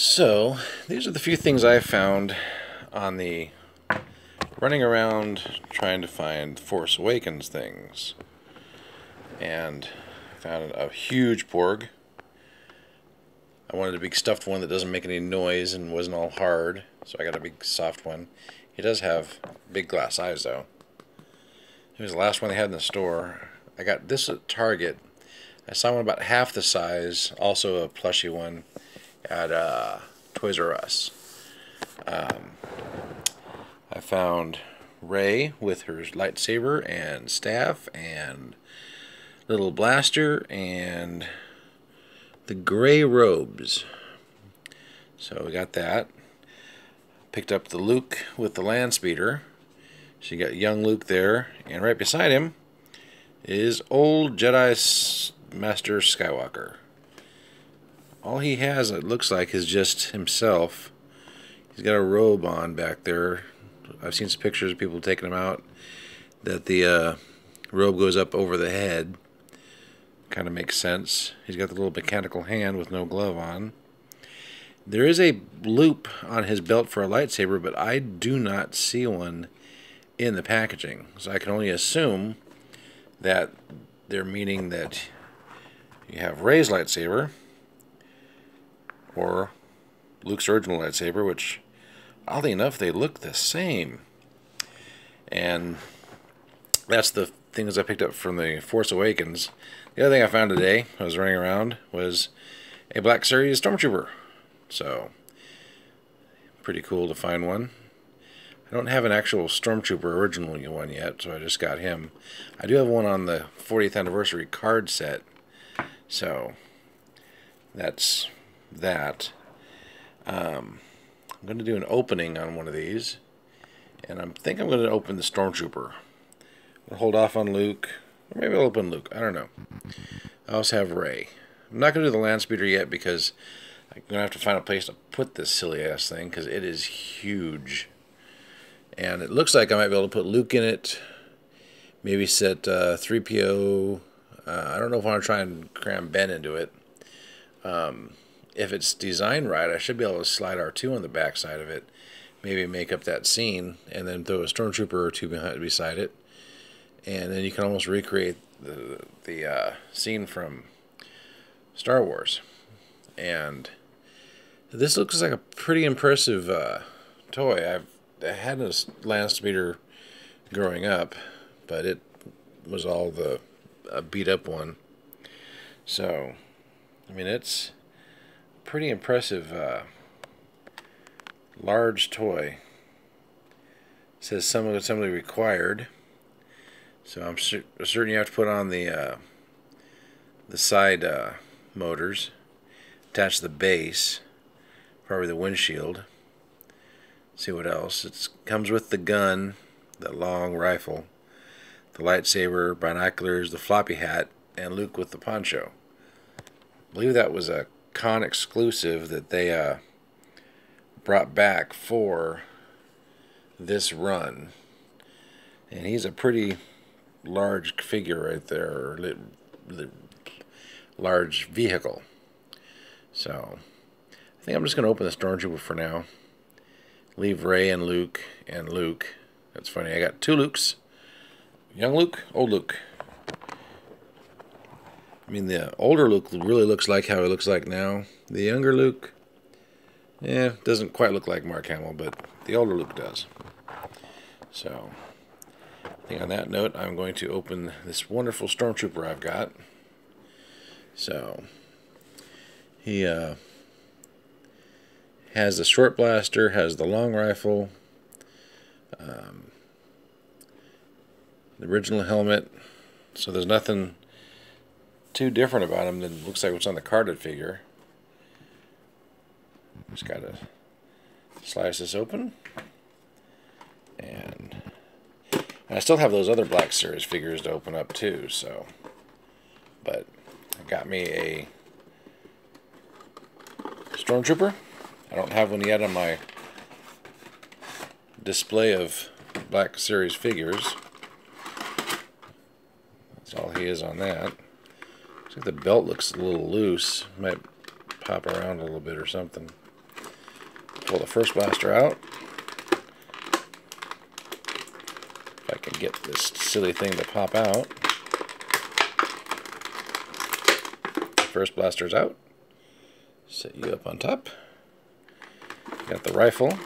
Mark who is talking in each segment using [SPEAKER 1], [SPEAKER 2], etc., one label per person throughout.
[SPEAKER 1] So, these are the few things I found on the running around trying to find Force Awakens things. And I found a huge Porg. I wanted a big stuffed one that doesn't make any noise and wasn't all hard, so I got a big soft one. He does have big glass eyes though. It was the last one they had in the store. I got this at Target. I saw one about half the size, also a plushy one, at Toys R Us. I found Rey with her lightsaber and staff and little blaster and the gray robes. So we got that. Picked up the Luke with the land speeder. So you got young Luke there, and right beside him is old Jedi Master Skywalker. All he has, it looks like, is just himself. He's got a robe on back there. I've seen some pictures of people taking him out, that the robe goes up over the head. Kind of makes sense. He's got the little mechanical hand with no glove on. There is a loop on his belt for a lightsaber, but I do not see one in the packaging. So I can only assume that they're meaning that you have Rey's lightsaber or Luke's original lightsaber, which, oddly enough, they look the same. And that's the things I picked up from the Force Awakens. The other thing I found today, I was running around, was a Black Series Stormtrooper. So, pretty cool to find one. I don't have an actual Stormtrooper original one yet, so I just got him. I do have one on the 40th anniversary card set. So, that's that. I'm going to do an opening on one of these, and I think I'm going to open the Stormtrooper. I'll hold off on Luke, or maybe I'll open Luke. I don't know. I also have Rey. I'm not going to do the land speeder yet because I'm going to have to find a place to put this silly ass thing because it is huge. And it looks like I might be able to put Luke in it. Maybe set 3PO. I don't know if I want to try and cram Ben into it. If it's designed right, I should be able to slide R2 on the back side of it. Maybe make up that scene and then throw a Stormtrooper or two beside it. And then you can almost recreate the scene from Star Wars. And this looks like a pretty impressive toy. I had a land speeder growing up, but it was all the beat up one. So, I mean, it's pretty impressive large toy. It says some assembly required. So I'm certain you have to put on the side motors, attach the base, probably the windshield. See what else. It comes with the gun, the long rifle, the lightsaber, binoculars, the floppy hat, and Luke with the poncho. I believe that was a con exclusive that they brought back for this run. And he's a pretty large figure right there, or large vehicle. So I think I'm just going to open the Stormtrooper for now. Leave Rey and Luke and Luke. That's funny. I got two Lukes. Young Luke, old Luke. I mean, the older Luke really looks like how he looks like now. The younger Luke, doesn't quite look like Mark Hamill, but the older Luke does. So, I think on that note, I'm going to open this wonderful Stormtrooper I've got. So, he has the short blaster, has the long rifle, the original helmet. So there's nothing too different about him than looks like what's on the carded figure. Just gotta slice this open, and I still have those other Black Series figures to open up too. So, but I got me a Stormtrooper. I don't have one yet on my display of Black Series figures. That's all he is on that. Looks like the belt looks a little loose. Might pop around a little bit or something. pull the first blaster out. If I can get this silly thing to pop out. First blaster's out. Set you up on top. Got the rifle.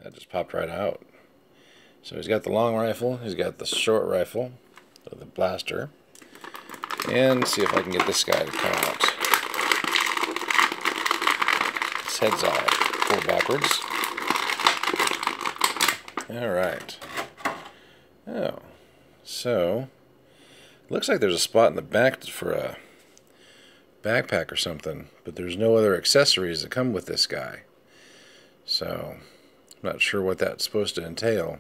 [SPEAKER 1] That just popped right out. So he's got the long rifle, he's got the short rifle, the blaster. And see if I can get this guy to come out. His head's all pulled backwards. Alright. Oh. So, looks like there's a spot in the back for a backpack or something, but there's no other accessories that come with this guy. So, I'm not sure what that's supposed to entail.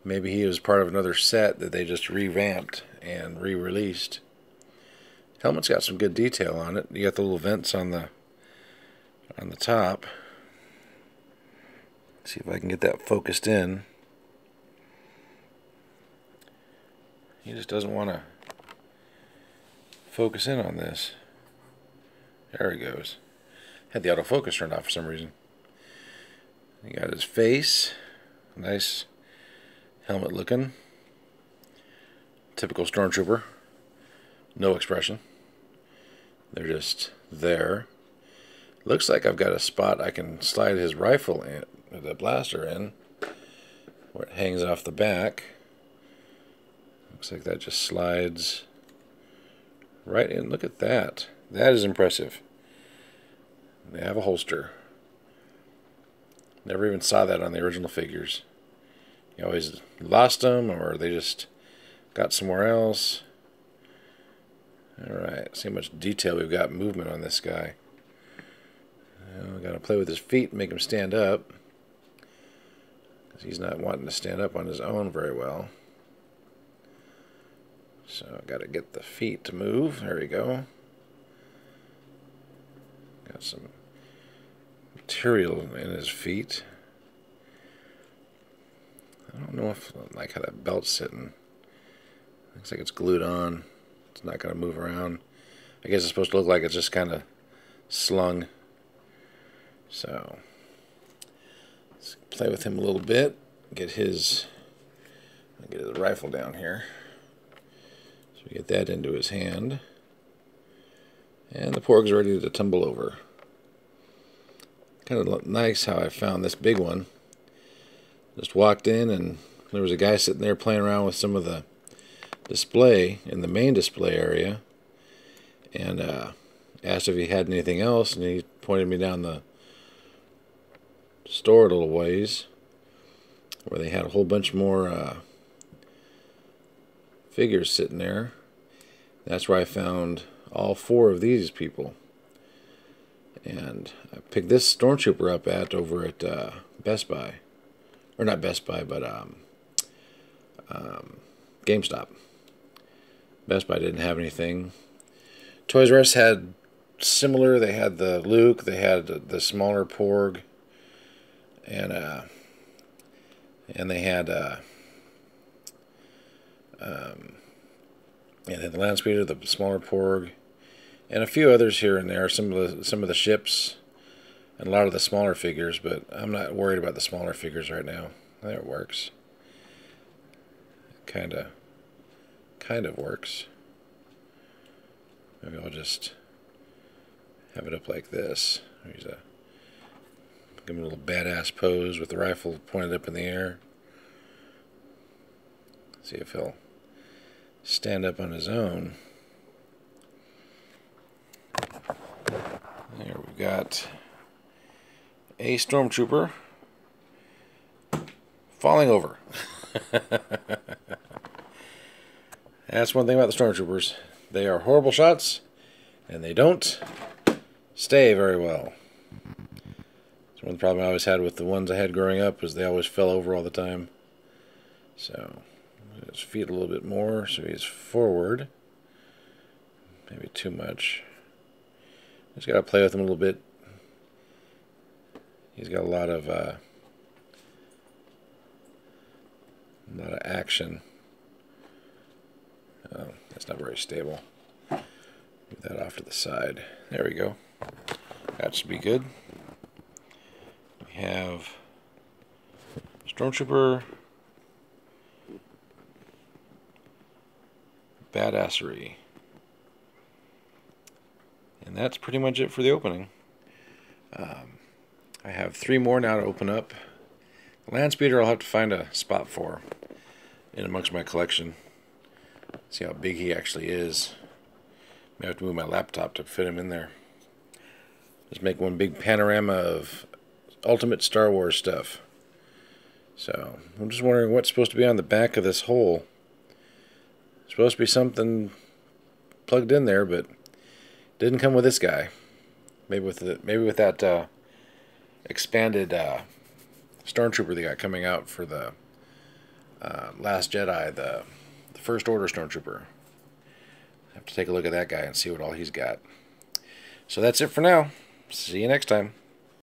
[SPEAKER 1] Maybe he was part of another set that they just revamped and re-released. Helmet's got some good detail on it. You got the little vents on the top. See if I can get that focused in. He just doesn't want to focus in on this. There he goes. Had the autofocus turned off for some reason. He got his face. Nice helmet looking. Typical stormtrooper. No expression. They're just there. Looks like I've got a spot I can slide his rifle in, the blaster in, where it hangs off the back. Looks like that just slides right in. Look at that. That is impressive. They have a holster. Never even saw that on the original figures. You always lost them, or they just got somewhere else. Alright, see how much detail we've got movement on this guy. We've got to play with his feet and make him stand up, because he's not wanting to stand up on his own very well. So I've got to get the feet to move. There we go. Got some material in his feet. I don't know if I like how that belt's sitting. Looks like it's glued on. It's not going to move around. I guess it's supposed to look like it's just kind of slung. So let's play with him a little bit. Get his rifle down here. So we get that into his hand. And the Porg's ready to tumble over. Kind of nice how I found this big one. Just walked in and there was a guy sitting there playing around with some of the display in the main display area, and asked if he had anything else, and he pointed me down the store a little ways where they had a whole bunch more figures sitting there. That's where I found all 4 of these people, and I picked this Stormtrooper up over at Best Buy, or not Best Buy, but GameStop. Best Buy didn't have anything. Toys R Us had similar. They had the Luke, they had the smaller Porg, and they had the Land Speeder, the smaller Porg, and a few others here and there. Some of the ships, and a lot of the smaller figures. But I'm not worried about the smaller figures right now. There it works. Kind of works. Maybe I'll just have it up like this. Give him a little badass pose with the rifle pointed up in the air. See if he'll stand up on his own. There we've got a Stormtrooper falling over. That's one thing about the Stormtroopers. They are horrible shots, and they don't stay very well. That's one problem I always had with the ones I had growing up, was they always fell over all the time. So, his feet a little bit more, so he's forward. Maybe too much. Just got to play with him a little bit. He's got a lot of action. Oh, that's not very stable. Move that off to the side. There we go. That should be good. We have Stormtrooper Badassery. And that's pretty much it for the opening. I have 3 more now to open up. The Landspeeder I'll have to find a spot for in amongst my collection. See how big he actually is. May have to move my laptop to fit him in there. Just make one big panorama of ultimate Star Wars stuff. So, I'm just wondering what's supposed to be on the back of this hole. It's supposed to be something plugged in there, but didn't come with this guy. Maybe with that expanded Stormtrooper they got coming out for the Last Jedi, the First Order Stormtrooper. I have to take a look at that guy and see what all he's got. So that's it for now. See you next time.